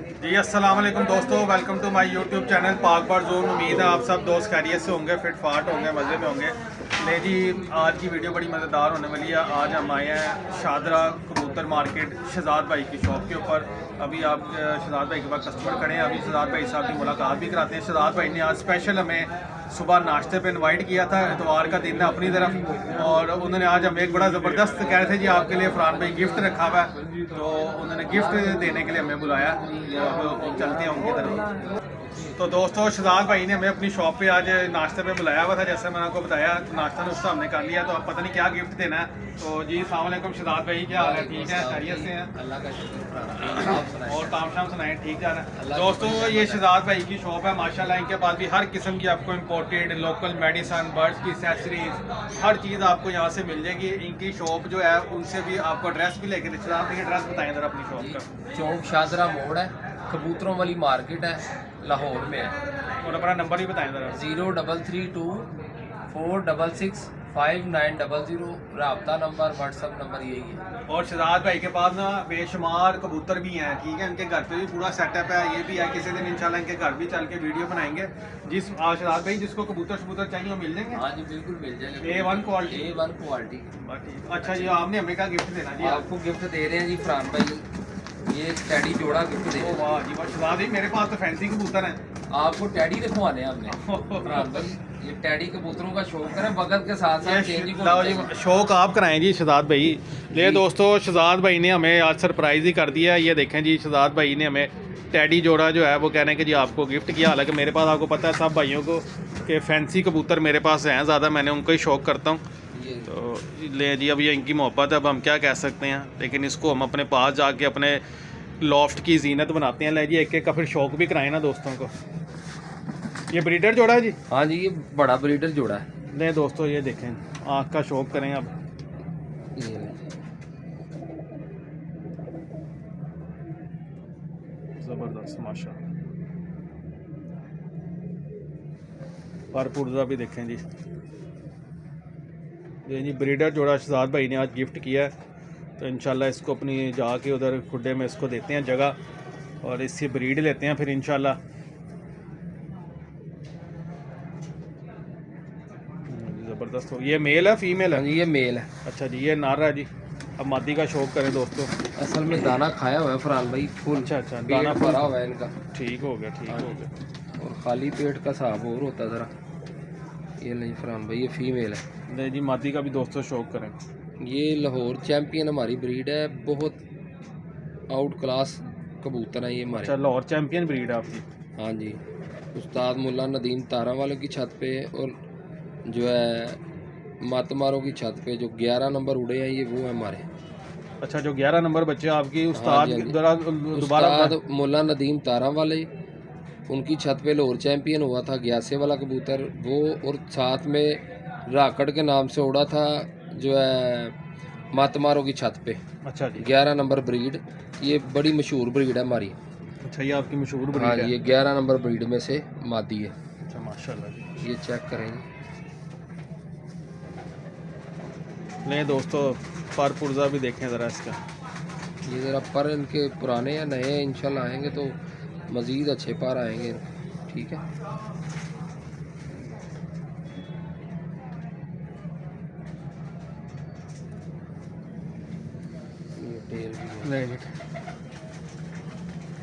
जी अस्सलाम वालेकुम दोस्तों, welcome to my YouTube channel पाक बार जोन। उम्मीद है आप सब दोस्त खैरियत से होंगे, फिट फाट होंगे, मज़े में होंगे। ले जी, आज की वीडियो बड़ी मज़ेदार होने वाली है। आज हम आए हैं शादरा कबूतर मार्केट शहजाद भाई की शॉप के ऊपर। अभी आप शहजाद भाई के पास कस्टमर खड़े हैं, अभी शहजाद भाई साहब की मुलाकात भी कराते हैं। शहजाद भाई ने आज स्पेशल हमें सुबह नाश्ते पे इनवाइट किया था, इतवार का दिन है अपनी तरफ, और उन्होंने आज हमें एक बड़ा ज़बरदस्त कह रहे थे जी आपके लिए फरहान भाई गिफ्ट रखा हुआ है, तो उन्होंने गिफ्ट देने के लिए हमें बुलाया। तो अब चलते हैं उनकी तरफ। तो दोस्तों, शहजाद भाई ने हमें अपनी शॉप पे आज नाश्ते पे बुलाया हुआ था, जैसे मैंने आपको बताया। नाश्ता नुश्ता हमने कर लिया, तो अब पता नहीं क्या गिफ्ट देना है। तो जी अस्सलाम वालेकुम शहजाद भाई, क्या हाल है? ठीक है, खैरियत से हैं? अल्लाह का शुक्र। और काम शाम सुनाएं, ठीक जा रहा है? दोस्तों, ये शहजाद भाई की शॉप है माशाल्लाह। इनके पास भी हर किस्म की आपको इम्पोर्टेड लोकल मेडिसन, बर्ड्स की एक्सेसरीज, हर चीज़ आपको यहाँ से मिल जाएगी। इनकी शॉप जो है उनसे भी आपको एड्रेस भी लेके शहजाद भाई एड्रेस बताएं जरा अपनी शॉप का। चौक शादरा मोड़ है, कबूतरों वाली मार्केट है, लाहौर में है। और अपना नंबर भी बताएं जरा। 0332 466 5900 रब्ता नंबर, व्हाट्सअप नंबर यही है। और शहजाद भाई के पास ना बेशुमार कबूतर भी हैं, ठीक है। इनके घर पे भी पूरा सेटअप है, ये भी है। किसी दिन इंशाल्लाह इनके घर भी चल के वीडियो बनाएंगे। शहजाद भाई, जिसको कबूतर शबूतर चाहिए वो मिल जाएंगे? हाँ जी, बिल्कुल मिल जाएगा। A1 quality. A1 quality. अच्छा जी, आपने हमें क्या गिफ्ट देना जी? आपको गिफ्ट दे रहे हैं जी फरहान भाई, ये टैडी जोड़ा गिफ्ट दे रहे हैं। वाह जी वाह शहजाद भाई, मेरे पास तो फैंसी कबूतर हैं। आपको टैडी दिखवाने हैं हमने फरहान भाई। ये टैडी कबूतरों का शौक है, बगल के साथ साथ चेंजिंग लाओ जी, शौक आप कराएं जी शहजाद भाई। ले दोस्तों, शहजाद भाई ने हमें आज सरप्राइज ही कर दिया है। ये देखें जी, शहजाद भाई ने हमें टैडी जोड़ा जो है वो कह रहे हैं कि जी आपको गिफ्ट किया। हालांकि मेरे पास, आपको पता है सब भाइयों को कि फैंसी कबूतर मेरे पास हैं ज़्यादा, मैंने उनको ही शौक करता हूँ। तो ले जी, अब ये इनकी मोहब्बत है, अब हम क्या कह सकते हैं। लेकिन इसको हम अपने पास जाके अपने लॉफ्ट की जीनत बनाते हैं। ले जी, एक एक का फिर शौक भी कराएं ना दोस्तों को। ये ब्रीडर जोड़ा है जी? हाँ जी, ये बड़ा ब्रीडर जोड़ा है। ले दोस्तों, ये देखें, आँख का शौक करें अब। ये ज़बरदस्त माशाल्लाह। पर पुर्जा भी देखें जी। ये जी ब्रीडर जोड़ा शहजाद भाई ने आज गिफ्ट किया है, तो इंशाल्लाह इसको अपनी जाके उधर खुड्डे में इसको देते हैं जगह, और इससे ब्रीड लेते हैं फिर इंशाल्लाह। ज़बरदस्त हो। ये मेल है फीमेल हाँ है? जी, ये मेल है। अच्छा जी, ये नारा है जी। अब मादी का शौक करें दोस्तों। असल में दाना खाया हुआ है फरहान भाई, फुल। अच्छा अच्छा, दाना फुल भरा हुआ है इनका। ठीक हो गया, ठीक हो गया। और खाली पेट का साफ और होता ज़रा। ये नहीं फरहान भाई, ये फीमेल है। नहीं जी, मादी का भी दोस्तों शौक करें। ये लाहौर चैम्पियन हमारी ब्रीड है, बहुत आउट क्लास कबूतर है ये हमारे। अच्छा, लाहौर चैम्पियन ब्रीड है आपकी? हाँ जी, उस्ताद मुल्ला नदीम तारा वालों की छत पे, और जो है मातमारों की छत पे जो 11 नंबर उड़े हैं, ये वो है हमारे। अच्छा, जो 11 नंबर बच्चे आपकी उस्ताद हाँ जी, हाँ जी। दोबारा उस्ताद मुल्ला नदीम तारा वाले, उनकी छत पे लाहौर चैम्पियन हुआ था ग्यासे वाला कबूतर वो, और साथ में राकड़ के नाम से उड़ा था जो है मातमारों की छत पे। अच्छा जी, 11 नंबर ब्रीड, ये बड़ी मशहूर ब्रीड है हमारी। अच्छा, ये आपकी मशहूर हाँ ब्रीड जी, है? ये 11 नंबर ब्रीड में से मादी है। अच्छा माशाल्लाह जी। ये चेक करेंगे। ले दोस्तों, पर पुर्जा भी देखें ज़रा इसका। ये ज़रा पर इनके पुराने या नए इंशाल्लाह आएंगे तो मज़ीद अच्छे पर आएंगे, ठीक है। ये टेल भी है,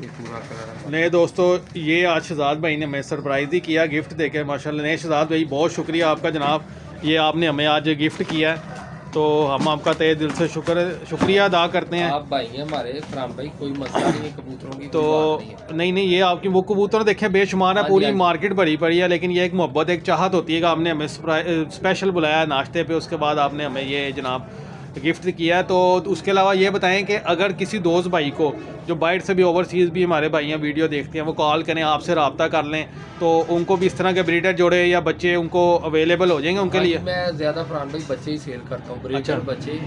ये पूरा कलर है। नहीं दोस्तों, ये आज शहजाद भाई ने हमें सरप्राइज ही किया गिफ्ट देके माशाल्लाह। नहीं शहजाद भाई, बहुत शुक्रिया आपका जनाब, ये आपने हमें आज गिफ्ट किया है, तो हम आपका तहे दिल से शुक्रिया अदा करते हैं। आप भाई हैं हमारे फरहान भाई, कोई मसला नहीं है कबूतरों की, तो कोई बात नहीं है। नहीं, ये आपकी वो कबूतर देखें बेशुमार है, हाँ जी, पूरी हाँ जी। मार्केट भरी पड़ी है, लेकिन ये एक मोहब्बत, एक चाहत होती है कि आपने हमें स्पेशल बुलाया नाश्ते पे, उसके बाद आपने हमें ये जनाब गिफ्ट किया है। तो उसके अलावा ये बताएं कि अगर किसी दोस्त भाई को, जो बाहर से भी ओवरसीज़ भी हमारे भाई हैं वीडियो देखते हैं, वो कॉल करें, आपसे रब्ता कर लें, तो उनको भी इस तरह के ब्रीडर जोड़े या बच्चे उनको अवेलेबल हो जाएंगे उनके हाँ जी, लिए? मैं ज़्यादा फरहान भाई बच्चे ही सेल करता हूँ, ब्रीडर अच्छा, बच्चे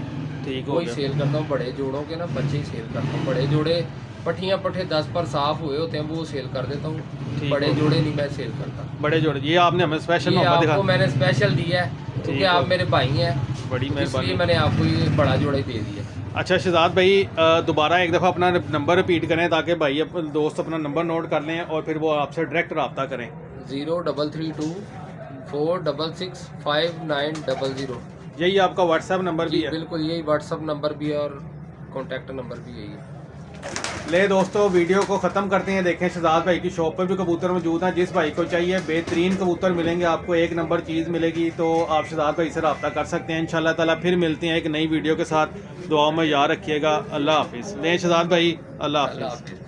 ठीक हो कोई गया। सेल करता हूँ। बड़े जोड़ों के ना बच्चे ही सेल करता हूँ। बड़े जोड़े पट्टियाँ पट्टे 10 पर साफ हुए होते हैं, वो सेल कर देता हूँ। ठीक बड़े हो गया। जोड़े नहीं मैं सेल करता। बड़े जोड़े, ये आपने हमें स्पेशल ये मोहब्बत आपको दिखा। मैंने स्पेशल दिया है क्योंकि ठीक आप हो। मेरे भाई हैं, बड़ी इसलिए मेहरबानी। मैंने आपको ये बड़ा जोड़ा ही दे दिया। अच्छा शहजाद भाई, दोबारा एक दफ़ा अपना नंबर रिपीट करें ताकि भाई दोस्त अपना नंबर नोट कर लें और फिर वो आपसे डायरेक्ट रब्ता करें। 0332-466-5900। यही आपका व्हाट्सएप नंबर भी जी है? बिल्कुल, यही व्हाट्सअप नंबर भी है और कॉन्टैक्ट नंबर भी यही है। ले दोस्तों, वीडियो को ख़त्म करते हैं। देखें शहजाद भाई की शॉप पर भी कबूतर मौजूद हैं। जिस भाई को चाहिए बेहतरीन कबूतर मिलेंगे, आपको एक नंबर चीज़ मिलेगी। तो आप शहजाद भाई से रब्ता कर सकते हैं। इंशाल्लाह ताला फिर मिलते हैं एक नई वीडियो के साथ। दुआ में याद रखिएगा। अल्लाह हाफिज़। ले शहजाद भाई, अल्लाह हाफिज़।